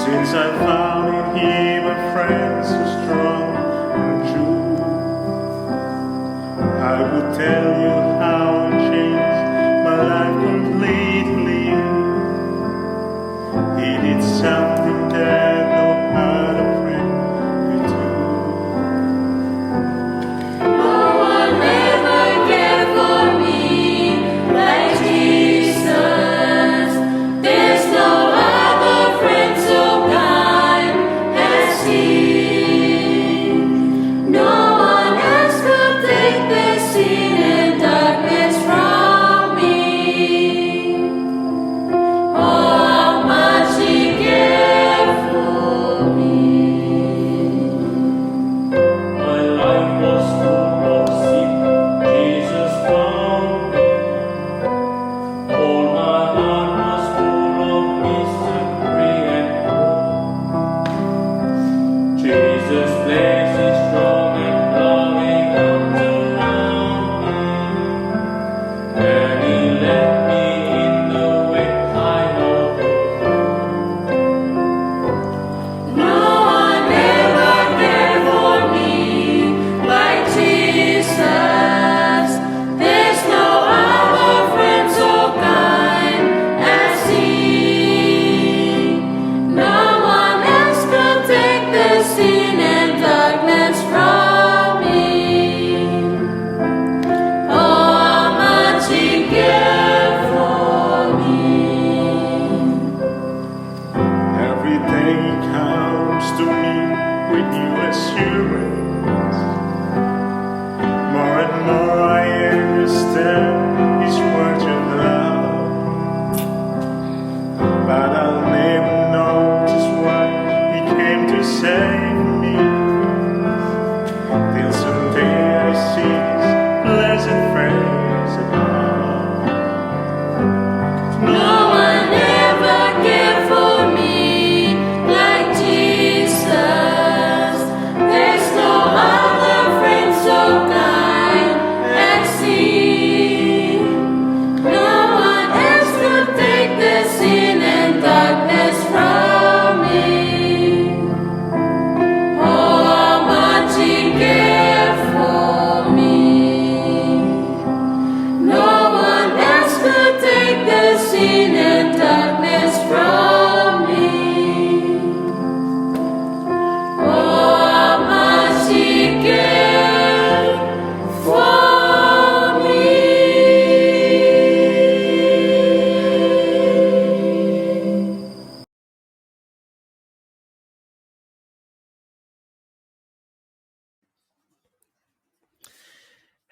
Since I found in him a friend so strong and true, I would tell you how it changed my life completely. He did something that no other friend could do. No one ever cared for me like Jesus. There's no other friend so kind as He. No one else could take the sin and darkness from me. Oh, how much He cared for me. My life was full of sin, Jesus found me. All my heart was full of mystery and hope. Jesus' place is strong and loving arms around me. And He led me in the way I know to go. No one ever cared for me like Jesus. There's no other friend so kind as He. No one else could take the sin and darkness from me. Oh, how much He cared for me. Every day comes to me with new assurance. More and more I understand His words of love. But I'll never know just why He came to save me. Till someday I see His blessed face above. No one ever cared for me like Jesus. There's no other friend so kind as He. No one else could take the sin and darkness from me. Oh, how much He cared for me. No one else could take the sin and darkness from me. Oh, how much He cared for me.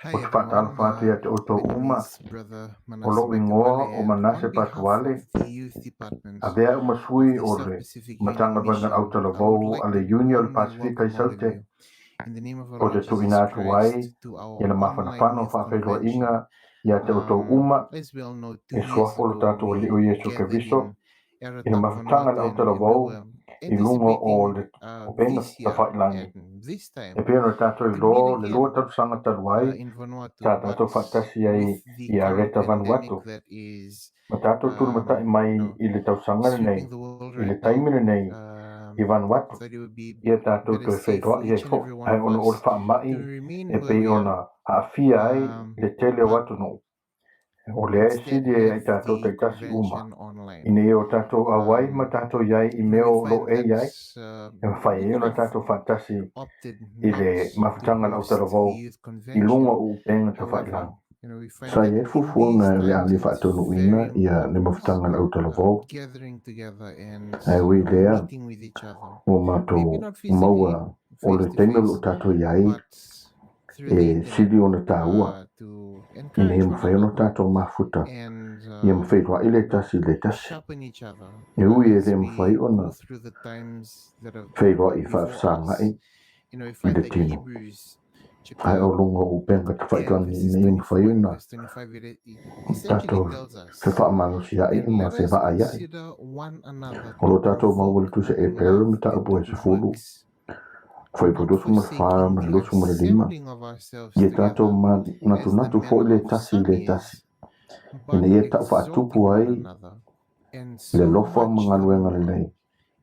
Hi O te whātala everyone, whātua te o tō my name uma, is Brother o Manase lo ingoa Batewale, o and Manase on behalf Batewale, of the youth department a vea o of masui the o South le Pacific matanga Union vanga au Mission, tala I would vau like a to le Union warmly Pacific ai welcome all of saute, you in the name of our o te Lord tu Jesus ina tu Christ ai, to our i na mawhana online whano youth whawhewha convention. inga, i a te o tō uma, As we all know, 2 e years suafolo ago tātou li o we Yesu gathered Keviso, in i na Aratap, mawhatanga Vanuatu, le au tala and we vau, were i lunga o anticipating le openga this ta year whailangi. and this E time pēno tātou i to lo, meet le lua again tatu sanga taru ai, in Vanuatu, tā but tātou whatasi ai with the i a current reta pandemic Vanuatu. that is Ma tātou tūru matai mai i le tausanga nei, sweeping the world i le right now. taimina nei, i Vanuatu. That it would be Ia tātou better tue safe whairoa for i e each and fo, every one ai of ona o le us whaamai, to remain e where pei we ona are. haafia ai, le tele o But atu no. O le e instead sidi e ai have tātou the taitasi uma. convention online. I ne o tātou awai, ma tātou iai i And we meo lo find e iai, that e whai e people ona have tātou whatasi opted i not le to mawhitanga lau host tala the vau, youth i lunga convention. o penga ta However, whailang. we find Sa that e in fufuanga these le times ali it's whaatonu very ina, ia ne important mawhitanga lau tala vau, gathering together and ai ui lea, meeting with each other. o Maybe mātou not physically, maua o le face to teime lo face, tātou iai, but through the e internet sidi o na tāua, to i ne encourage he one mwhai ono another tātou mafuta, and i e mwhai roa i le tasi le tasi. sharpen each other E ui e as le mwhai we ona, go through the times that are whai roa i before whaafsanga us. i, We i find le that tino. Hebrews Hai o chapter lunga o penga te 10 whaitangi verses i ne mwhai 24 and ona, verse 25, it essentially tātou tells te us, whaamanosi ai, and ma let se us vaa iai. consider one another O to lo tātou mawala provoke tuse e unto pere love mi ta and apu to e se good fulu. works, Whai not purusu ma whaa, forsaking ma the lusu ma le lima. assembling of ourselves I e tātou together ma natu as the natu fo i manner le of tasi some le tasi. is, I but ne e ta exhorting whaatupu one ai, another, and le so lofa much mga the luenga le more nei.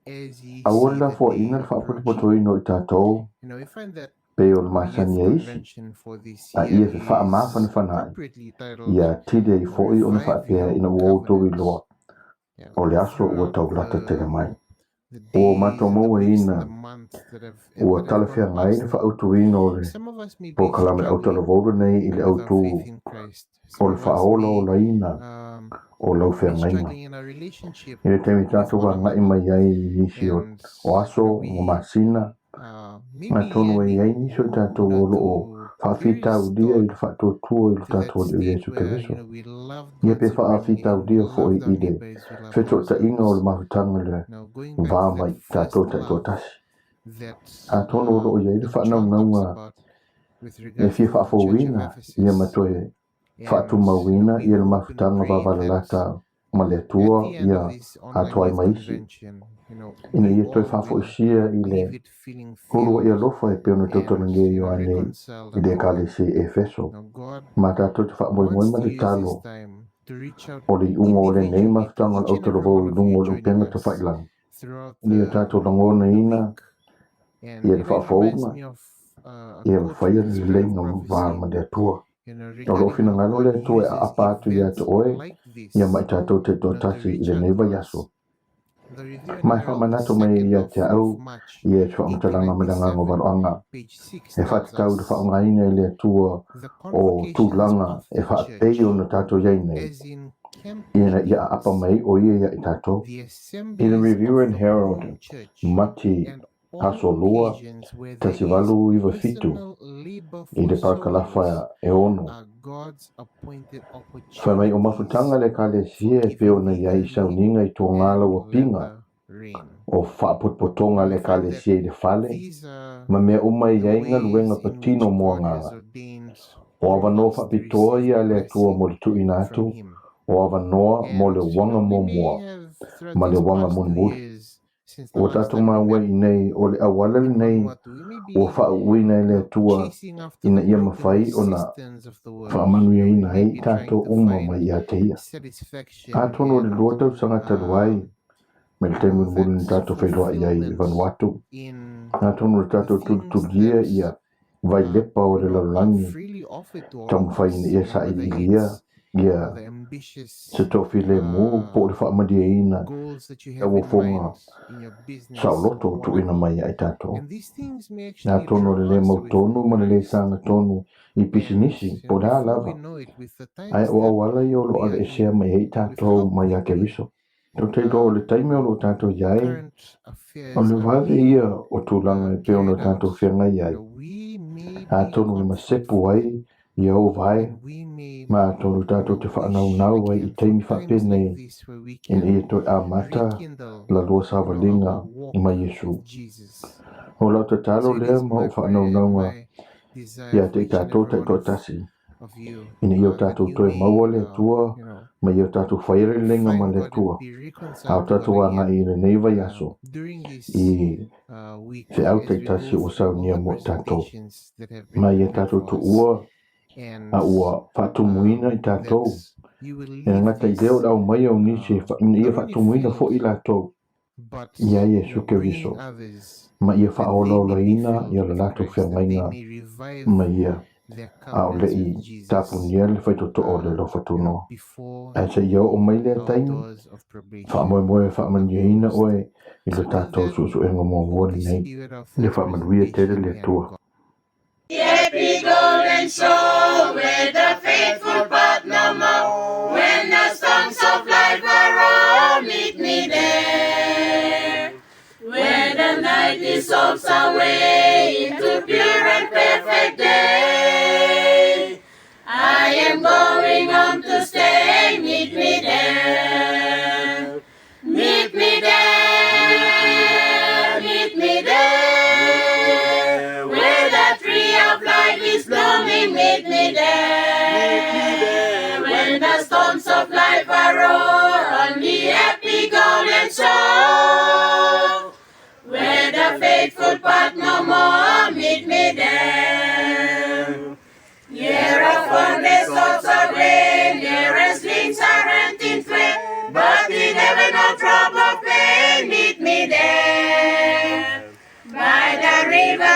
as ye Awala see fo the day ina fa approaching. potoi no i tātou We find that pe o our youth masani e isi. convention for this A year ia fa amafana is fanai. appropriately titled Ia tide i fo i ona fa Revive pea Your ina o tō i loa. Covenant. O le aso ua Throughout tau lata te mai. the O days mato and the mo e weeks ina and the months that ua have tala gone fea ngai past, ni fa autu ina o le some of us may po be kalame au tala struggling voru nei i le with our autu faith in Christ. o Some le of us whaola o may la ina o lau fea be ngai nga. struggling in our relationship I le temi with tātou one wa ngai another. mai ai nisi o And aso o masina. Ngā tonu e ai nisi o tātou o lo o whawhita u dia i le whātou tua i le to that tātou o state Yesu where Keriso. we love Ia God pe whaawhita u supremely, we dia fo i love our i le neighbors, we love wheto ta inga o ourselves. le mahutanga le Now going back vā to mai that first tātou tai tō love tasi. that A tonu o lo o iai le whanau John talks naunga about with le regards fia to the church of whaafowina Ephesus. ia matoe whaatu And mawina we ia le hope and mafutanga pray vavalata ma le at atua the end of ia this online atoai youth maisi. convention, Ina we ia toe all will whaafoisia i le leave it feeling hurua ia filled lofa e peona tautona and nge ioane reconciled i le unto God. kalesi Efeso. Now God Ma tātou te whaamoemoe wants ma to le use this talo time to reach out o le unga o le nei individually to mafutanga each au and every talavou one of lungo you o le joining upenga te us whailang. throughout Ia tātou langona the ina week. And ia le it reminds whaafounga me of a ia quote from mwhaia the le Spirit of lenga vā Prophecy, ma le atua. O lo regarding fina how ngalo God le tue a uses apatu ia te events oe like this, ia mai tātou te tō to tasi i reach le out neiva to us. yaso. The Review and Mai Herald, the whamanato mai 2nd ia te au of March, ia te whaamatalanga milanga ngō 1897, waroanga. page 6 E tells whatatau te us, whaongaina i le tua the o convocations tūlanga of e the whaapei church, o na tātou iai nei. as in camp Ia na ia apa meetings, mai o ia i tātou. the I le assemblies Review of and the Herald, home church, mati and all aso lua, occasions where there is tasivalu iwa fitu, personal labor i for le parkalafa souls e ono. are God's appointed Whamai o opportunities mafutanga le kale for sia e peo giving na iai vigor, sauninga i tō ngala and wa pinga. latter rain. O whaaputpotonga Now we le find kale that sia i le whale. these are Ma mea umai the iai ngā luenga ways in patino which mua God has nganga. ordained O all awa of no us to whapitoa receive ia le atua mo blessing le tui from nātu. Him. O awa noa mo le And wanga we mo may mua. have throughout Ma le these wanga past mun 2 muri. years since the O last tātou time mā we wai met nei o le awala in nei Vanuatu, we may be o whauina i le atua chasing after ina the ia broken mawhai o na cisterns of the world. whaamanu ia We ina may hei be trying tātou to uma mai find ia te ia. satisfaction A tono o le and lua tau sanga taru ai. Me le teimu that mulu ni tātou whailua iai i fulfillment Vanuatu. in A tono o le the tātou things tulia that ia vai lepa o le are laulangi. freely offered to all Tamu of whai us, ni ia sa i whether ilia. it's Ia the ambitious se tofi le mu po le whaamadia ina. goals that you E have wo in fonga mind in your business sa or loto tu ina whatever. mai ai tātou. And these things may Nā actually tono draw le us mau away tonu from ma le Christ. sanga tonu i And pisinisi po rā before we lava. know it, with the Ai times o that awala i o lo we are ale e sea in, mai hei with tātou how mai a ke quickly viso. Tau te do o le taimi o lo tātou iai. current O affairs le are vave being ia o tūlanga e peo no carried out. tātou whianga iai. We may A be tonu i masepu comfortable ai i au vai. and we may Ma tonu tātou te whaanau wish nau ai i again for taimi times whapene. like this where we In ia can toi a mata rekindle la lua sāwalinga our walk mai Yesu. with Jesus. O lau te talo So it lea is ma o my whaanau prayer and naunga. my desire Ia for te each and tātou every te one tō tasi. of you Ina i o that tātou you toi maua may, le tua. Ma i o tātou whaere lenga ma find le God tua. and be Au reconciled to God tātou anga again i le neiva yaso. during this I week te au as te we tasi go o through all saunia the mo tātou. presentations that have Ma been i a prepared tātou for tu us. ua. And A ua whatumuina i tātou. that you will E leave ngata i this leo rau mai au nisi ia not only whatumuina fo i filled, lātou. but Ia Yesu ke bringing viso. others Ma ia that they whaola may la be ina filled ia la with lātou Christ, that they whiangainga. may revive Ma ia. their Au le covenants i with Jesus tāpunia le whaitoto o le lo whatuno. before Ai se iau o mai le our taimi. doors of probation Whaamoe are whaamaniaina closed. oe. I le So till tātou then, susu e ngamo for mwori this nei. period of Le whaamanuia tere le presentation tua. and Happy golden show where the faithful part no more. When the storms of life are all, meet me there. Where the night dissolves away into pure and perfect day. I am going on to stay. Meet me there. Meet me there. Meet me there. Where the tree of life is blooming, meet me there. When the storms of life are roar on the happy golden shore. Where the faithful part no more, meet me there. Here upon the slopes of rain, here as slings are rent in flame, but in heaven no drop of pain, meet me there.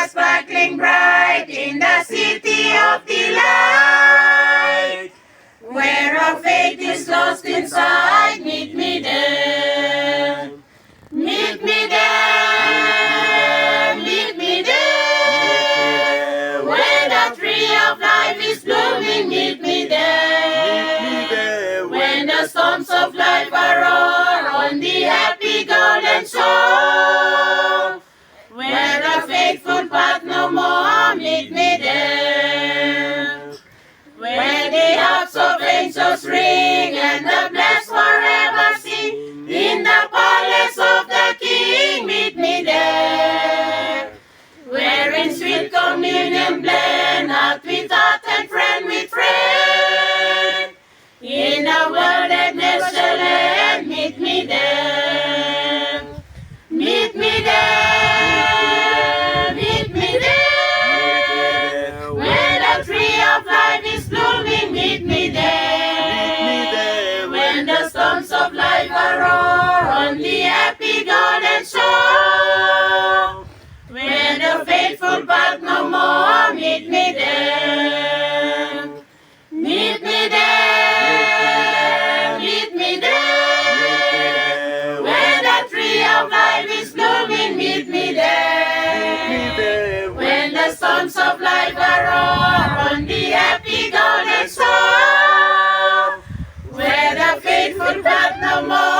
sparkling bright in the city of delight. Where our faith is lost inside, meet me there. Meet me there, meet me there. Where the tree of life is blooming, meet me there. When the storms of life are roar on the happy golden shore. Where the faithful path no more, meet me there. Where the harps of angels ring and the blessed forever sing, in the palace of the King, meet me there. Where in sweet communion blend heart with heart and friend with friend, in a world that never shall end, meet me there. Meet me there, meet me there. Where the tree of life is blooming, meet me there. When the storms of life are roar on the happy golden shore. Where the faithful path no more, meet me there. Meet me there, meet me there. Where the tree of life is blooming, meet me there. When the storms of life are roar on the happy golden shore. Where the faithful path no more,